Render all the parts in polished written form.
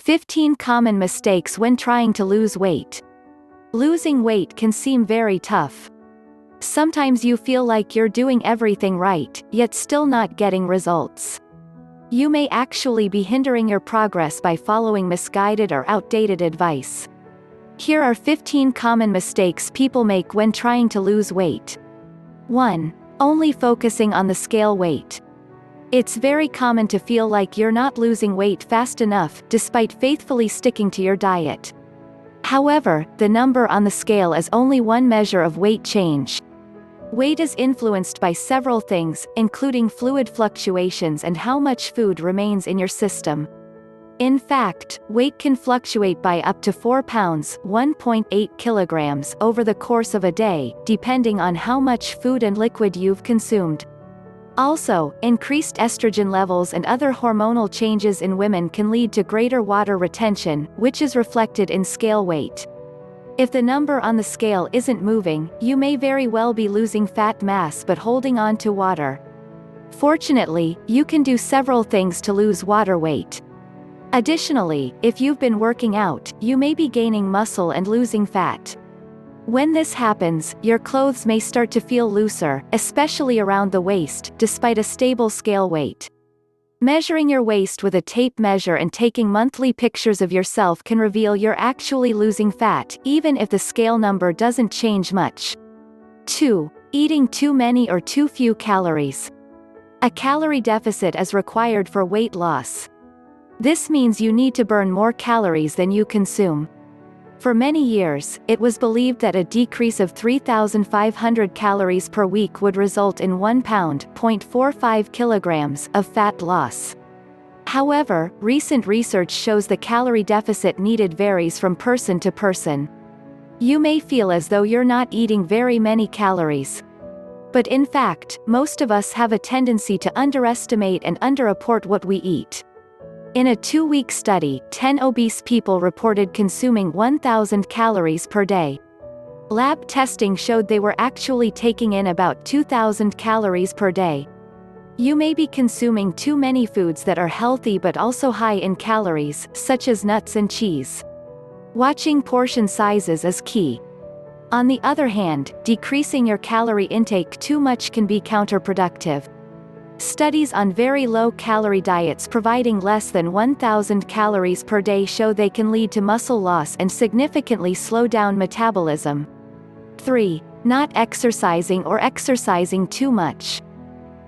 15 common mistakes when trying to lose weight. Losing weight can seem very tough. Sometimes you feel like you're doing everything right, yet still not getting results. You may actually be hindering your progress by following misguided or outdated advice. Here are 15 common mistakes people make when trying to lose weight. 1. Only focusing on the scale weight. It's very common to feel like you're not losing weight fast enough, despite faithfully sticking to your diet. However, the number on the scale is only one measure of weight change. Weight is influenced by several things, including fluid fluctuations and how much food remains in your system. In fact, weight can fluctuate by up to 4 pounds (1.8 kilograms) over the course of a day, depending on how much food and liquid you've consumed. Also, increased estrogen levels and other hormonal changes in women can lead to greater water retention, which is reflected in scale weight. If the number on the scale isn't moving, you may very well be losing fat mass but holding on to water. Fortunately, you can do several things to lose water weight. Additionally, if you've been working out, you may be gaining muscle and losing fat. When this happens, your clothes may start to feel looser, especially around the waist, despite a stable scale weight. Measuring your waist with a tape measure and taking monthly pictures of yourself can reveal you're actually losing fat, even if the scale number doesn't change much. 2. Eating too many or too few calories. A calorie deficit is required for weight loss. This means you need to burn more calories than you consume. For many years, it was believed that a decrease of 3,500 calories per week would result in 1 pound (0.45 kilograms) of fat loss. However, recent research shows the calorie deficit needed varies from person to person. You may feel as though you're not eating very many calories. But in fact, most of us have a tendency to underestimate and underreport what we eat. In a 2-week study, 10 obese people reported consuming 1,000 calories per day. Lab testing showed they were actually taking in about 2,000 calories per day. You may be consuming too many foods that are healthy but also high in calories, such as nuts and cheese. Watching portion sizes is key. On the other hand, decreasing your calorie intake too much can be counterproductive. Studies on very low-calorie diets providing less than 1,000 calories per day show they can lead to muscle loss and significantly slow down metabolism. 3. Not exercising or exercising too much.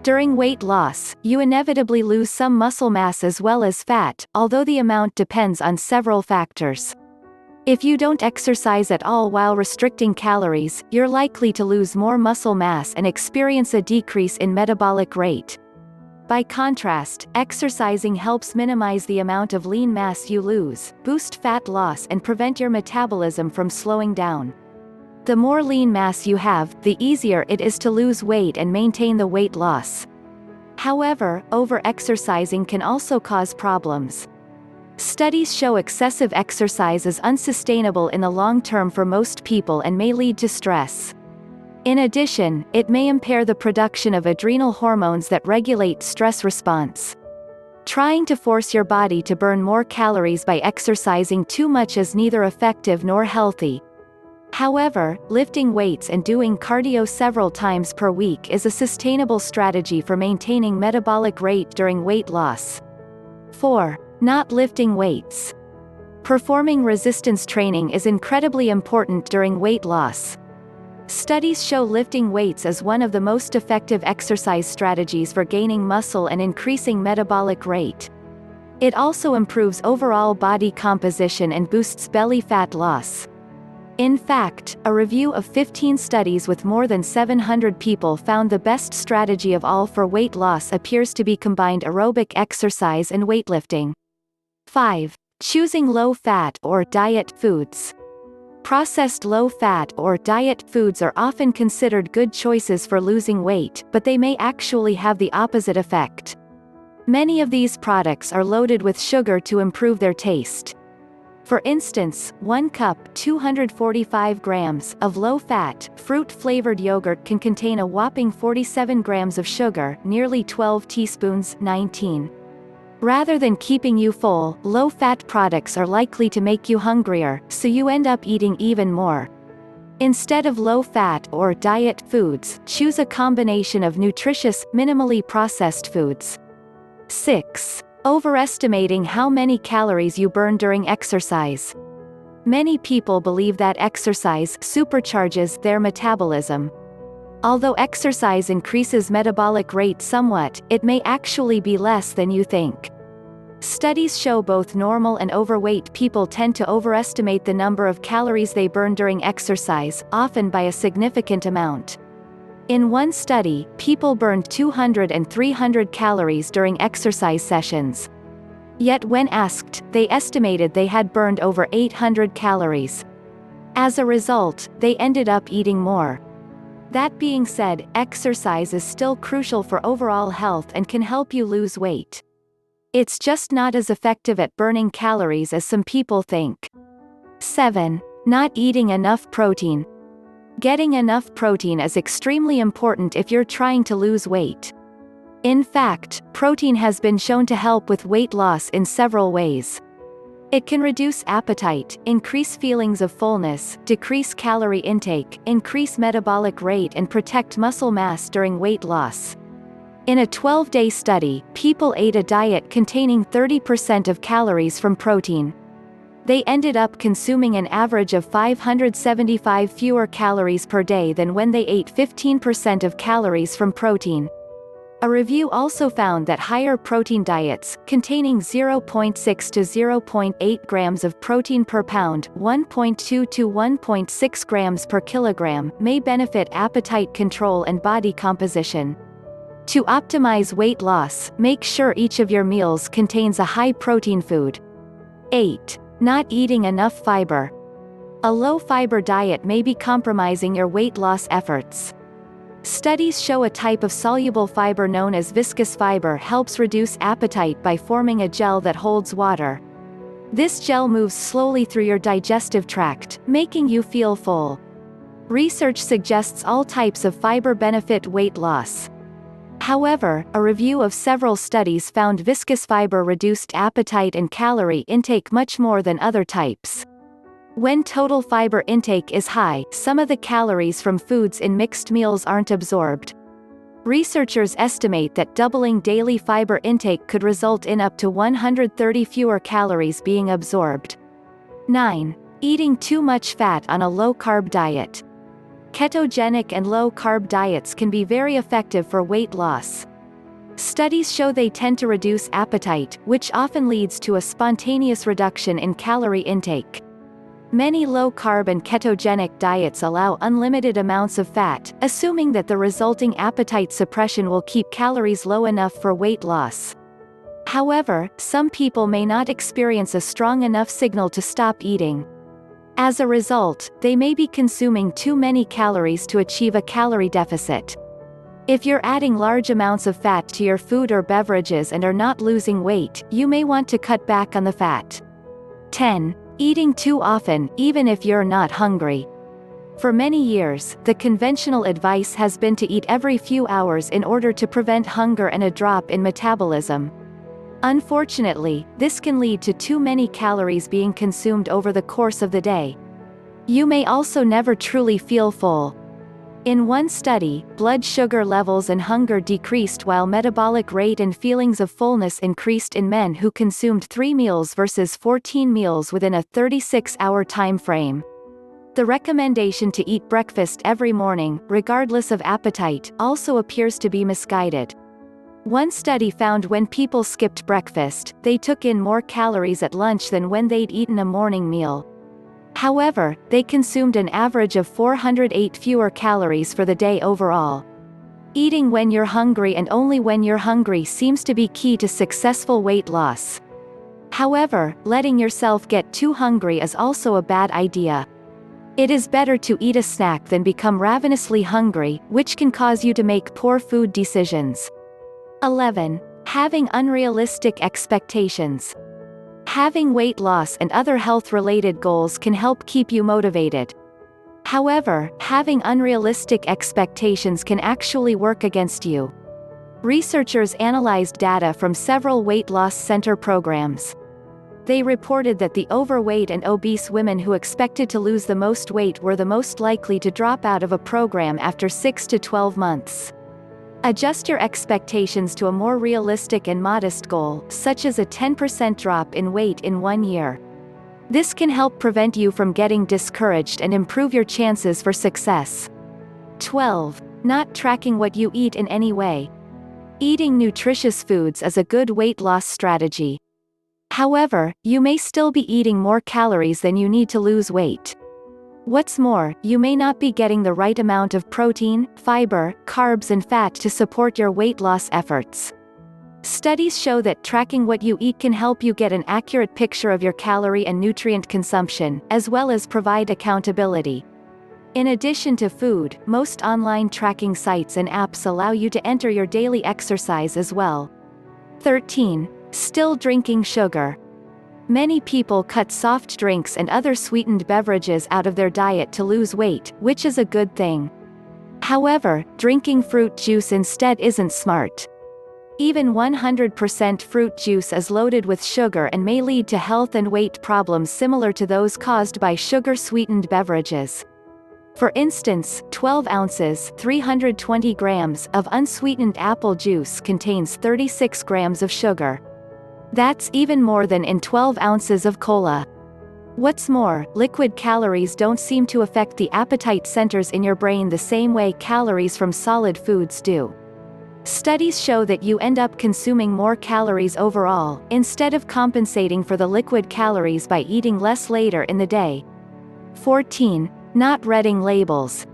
During weight loss, you inevitably lose some muscle mass as well as fat, although the amount depends on several factors. If you don't exercise at all while restricting calories, you're likely to lose more muscle mass and experience a decrease in metabolic rate. By contrast, exercising helps minimize the amount of lean mass you lose, boost fat loss and prevent your metabolism from slowing down. The more lean mass you have, the easier it is to lose weight and maintain the weight loss. However, over-exercising can also cause problems. Studies show excessive exercise is unsustainable in the long term for most people and may lead to stress. In addition, it may impair the production of adrenal hormones that regulate stress response. Trying to force your body to burn more calories by exercising too much is neither effective nor healthy. However, lifting weights and doing cardio several times per week is a sustainable strategy for maintaining metabolic rate during weight loss. 4. Not lifting weights. Performing resistance training is incredibly important during weight loss. Studies show lifting weights is one of the most effective exercise strategies for gaining muscle and increasing metabolic rate. It also improves overall body composition and boosts belly fat loss. In fact, a review of 15 studies with more than 700 people found the best strategy of all for weight loss appears to be combined aerobic exercise and weightlifting. 5. Choosing low-fat or diet foods. Processed low-fat or diet foods are often considered good choices for losing weight, but they may actually have the opposite effect. Many of these products are loaded with sugar to improve their taste. For instance, 1 cup 245 grams of low-fat, fruit-flavored yogurt can contain a whopping 47 grams of sugar, nearly 12 teaspoons 19. Rather than keeping you full, low-fat products are likely to make you hungrier, so you end up eating even more. Instead of low-fat or diet foods, choose a combination of nutritious, minimally processed foods. 6. Overestimating how many calories you burn during exercise. Many people believe that exercise supercharges their metabolism. Although exercise increases metabolic rate somewhat, it may actually be less than you think. Studies show both normal and overweight people tend to overestimate the number of calories they burn during exercise, often by a significant amount. In one study, people burned 200 and 300 calories during exercise sessions. Yet when asked, they estimated they had burned over 800 calories. As a result, they ended up eating more. That being said, exercise is still crucial for overall health and can help you lose weight. It's just not as effective at burning calories as some people think. 7. Not eating enough protein. Getting enough protein is extremely important if you're trying to lose weight. In fact, protein has been shown to help with weight loss in several ways. It can reduce appetite, increase feelings of fullness, decrease calorie intake, increase metabolic rate and protect muscle mass during weight loss. In a 12-day study, people ate a diet containing 30% of calories from protein. They ended up consuming an average of 575 fewer calories per day than when they ate 15% of calories from protein. A review also found that higher protein diets, containing 0.6 to 0.8 grams of protein per pound, 1.2 to 1.6 grams per kilogram, may benefit appetite control and body composition. To optimize weight loss, make sure each of your meals contains a high-protein food. 8. Not eating enough fiber. A low-fiber diet may be compromising your weight loss efforts. Studies show a type of soluble fiber known as viscous fiber helps reduce appetite by forming a gel that holds water. This gel moves slowly through your digestive tract, making you feel full. Research suggests all types of fiber benefit weight loss. However, a review of several studies found viscous fiber reduced appetite and calorie intake much more than other types. When total fiber intake is high, some of the calories from foods in mixed meals aren't absorbed. Researchers estimate that doubling daily fiber intake could result in up to 130 fewer calories being absorbed. 9. Eating too much fat on a low-carb diet. Ketogenic and low-carb diets can be very effective for weight loss. Studies show they tend to reduce appetite, which often leads to a spontaneous reduction in calorie intake. Many low-carb and ketogenic diets allow unlimited amounts of fat, assuming that the resulting appetite suppression will keep calories low enough for weight loss. However, some people may not experience a strong enough signal to stop eating. As a result, they may be consuming too many calories to achieve a calorie deficit. If you're adding large amounts of fat to your food or beverages and are not losing weight, you may want to cut back on the fat. 10. Eating too often, even if you're not hungry. For many years, the conventional advice has been to eat every few hours in order to prevent hunger and a drop in metabolism. Unfortunately, this can lead to too many calories being consumed over the course of the day. You may also never truly feel full. In one study, blood sugar levels and hunger decreased while metabolic rate and feelings of fullness increased in men who consumed 3 meals versus 14 meals within a 36-hour time frame. The recommendation to eat breakfast every morning, regardless of appetite, also appears to be misguided. One study found when people skipped breakfast, they took in more calories at lunch than when they'd eaten a morning meal. However, they consumed an average of 408 fewer calories for the day overall. Eating when you're hungry and only when you're hungry seems to be key to successful weight loss. However, letting yourself get too hungry is also a bad idea. It is better to eat a snack than become ravenously hungry, which can cause you to make poor food decisions. 11. Having unrealistic expectations. Having weight loss and other health-related goals can help keep you motivated. However, having unrealistic expectations can actually work against you. Researchers analyzed data from several weight loss center programs. They reported that the overweight and obese women who expected to lose the most weight were the most likely to drop out of a program after 6 to 12 months. Adjust your expectations to a more realistic and modest goal, such as a 10% drop in weight in 1 year. This can help prevent you from getting discouraged and improve your chances for success. 12. Not tracking what you eat in any way. Eating nutritious foods is a good weight loss strategy. However, you may still be eating more calories than you need to lose weight. What's more, you may not be getting the right amount of protein, fiber, carbs and fat to support your weight loss efforts. Studies show that tracking what you eat can help you get an accurate picture of your calorie and nutrient consumption, as well as provide accountability. In addition to food, most online tracking sites and apps allow you to enter your daily exercise as well. 13. Still drinking sugar. Many people cut soft drinks and other sweetened beverages out of their diet to lose weight, which is a good thing. However, drinking fruit juice instead isn't smart. Even 100% fruit juice is loaded with sugar and may lead to health and weight problems similar to those caused by sugar-sweetened beverages. For instance, 12 ounces 320 grams of unsweetened apple juice contains 36 grams of sugar. That's even more than in 12 ounces of cola. What's more, liquid calories don't seem to affect the appetite centers in your brain the same way calories from solid foods do. Studies show that you end up consuming more calories overall, instead of compensating for the liquid calories by eating less later in the day. 14. Not reading labels.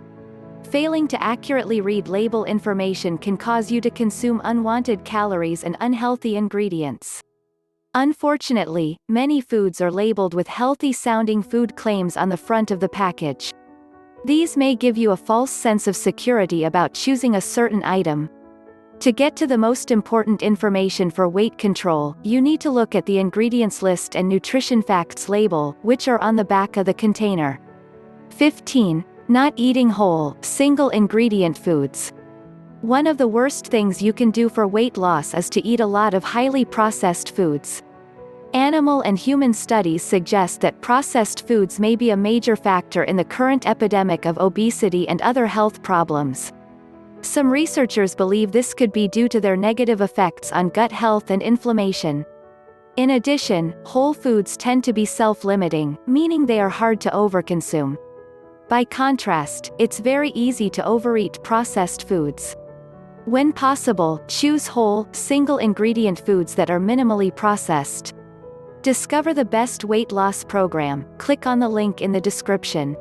Failing to accurately read label information can cause you to consume unwanted calories and unhealthy ingredients. Unfortunately, many foods are labeled with healthy-sounding food claims on the front of the package. These may give you a false sense of security about choosing a certain item. To get to the most important information for weight control, you need to look at the ingredients list and nutrition facts label, which are on the back of the container. 15. Not eating whole, single-ingredient foods. One of the worst things you can do for weight loss is to eat a lot of highly processed foods. Animal and human studies suggest that processed foods may be a major factor in the current epidemic of obesity and other health problems. Some researchers believe this could be due to their negative effects on gut health and inflammation. In addition, whole foods tend to be self-limiting, meaning they are hard to overconsume. By contrast, it's very easy to overeat processed foods. When possible, choose whole, single-ingredient foods that are minimally processed. Discover the best weight loss program. Click on the link in the description.